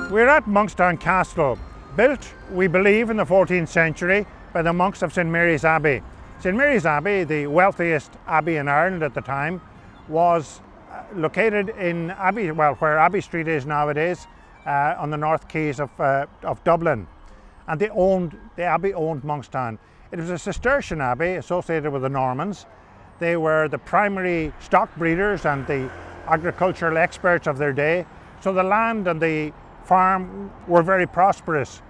We're at Monkstown Castle, built, we believe, in the 14th century by the monks of St Mary's Abbey. St Mary's Abbey, the wealthiest abbey in Ireland at the time, was located in Abbey, well, where Abbey Street is nowadays, on the North Quays of Dublin. And the abbey owned Monkstown. It was a Cistercian abbey associated with the Normans. They were the primary stock breeders and the agricultural experts of their day. So the land and the farm were very prosperous.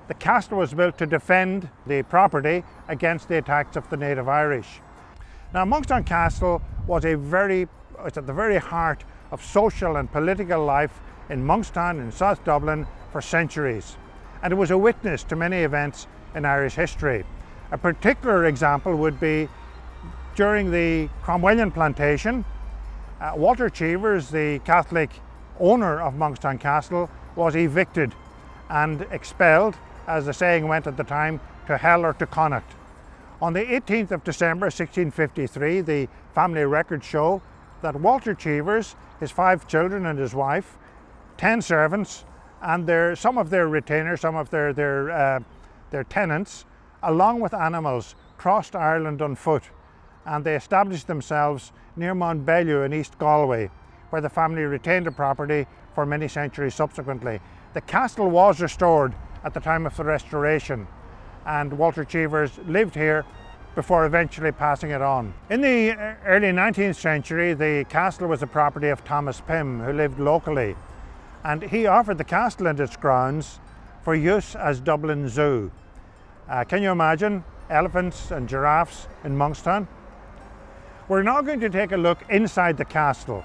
The castle was built to defend the property against the attacks of the native Irish. Now, Monkstown Castle was it's at the very heart of social and political life in Monkstown in South Dublin for centuries. And it was a witness to many events in Irish history. A particular example would be during the Cromwellian plantation. Walter Cheevers, the Catholic owner of Monkstown Castle, was evicted and expelled, as the saying went at the time, to hell or to Connacht. On the 18th of December 1653, the family records show that Walter Cheevers, his 5 children and his wife, 10 servants, and some of their retainers, some of their tenants, along with animals, crossed Ireland on foot, and they established themselves near Montbellew in East Galway, where the family retained the property for many centuries subsequently. The castle was restored at the time of the restoration, and Walter Cheevers lived here before eventually passing it on. In the early 19th century, the castle was the property of Thomas Pym, who lived locally, and he offered the castle and its grounds for use as Dublin Zoo. Can you imagine elephants and giraffes in Monkstown? We're now going to take a look inside the castle.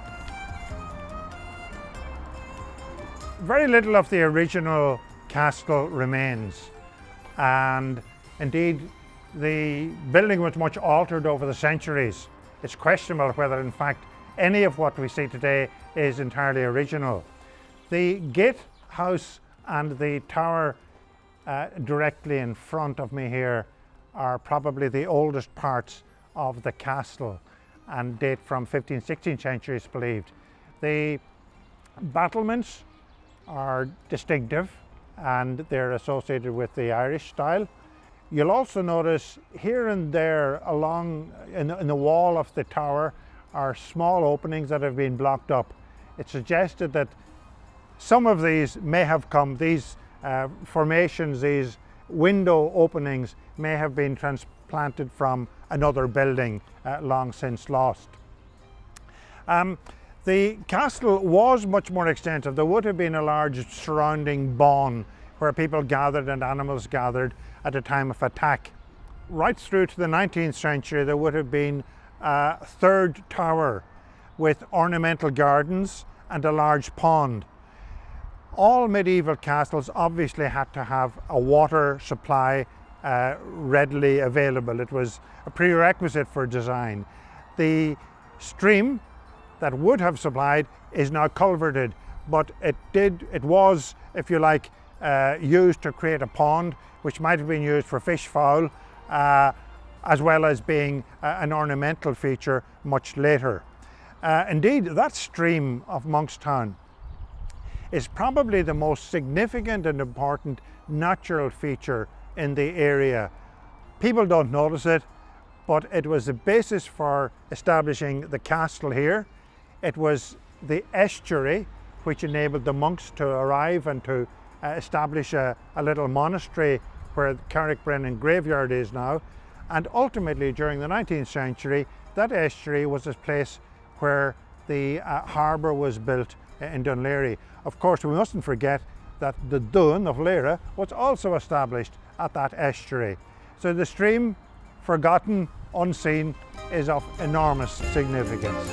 Very little of the original castle remains, and indeed the building was much altered over the centuries. It's questionable whether in fact any of what we see today is entirely original. The gatehouse and the tower directly in front of me here are probably the oldest parts of the castle and date from 15th, 16th centuries believed. The battlements are distinctive and they're associated with the Irish style. You'll also notice here and there along in the wall of the tower are small openings that have been blocked up. It's suggested that some of these may have come, these formations, these window openings may have been transplanted from another building long since lost. The castle was much more extensive. There would have been a large surrounding bawn where people gathered and animals gathered at a time of attack. Right through to the 19th century, there would have been a 3rd tower with ornamental gardens and a large pond. All medieval castles obviously had to have a water supply readily available. It was a prerequisite for design. The stream that would have supplied is now culverted, but it was, if you like, used to create a pond, which might have been used for fish fowl, as well as being an ornamental feature much later. Indeed, that stream of Monkstown is probably the most significant and important natural feature in the area. People don't notice it, but it was the basis for establishing the castle here. It was the estuary which enabled the monks to arrive and to establish a little monastery where Carrickbrennan graveyard is now. And ultimately, during the 19th century, that estuary was a place where the harbour was built in Dún Laoghaire. Of course, we mustn't forget that the Dún of Laoghaire was also established at that estuary. So the stream, forgotten, unseen, is of enormous significance.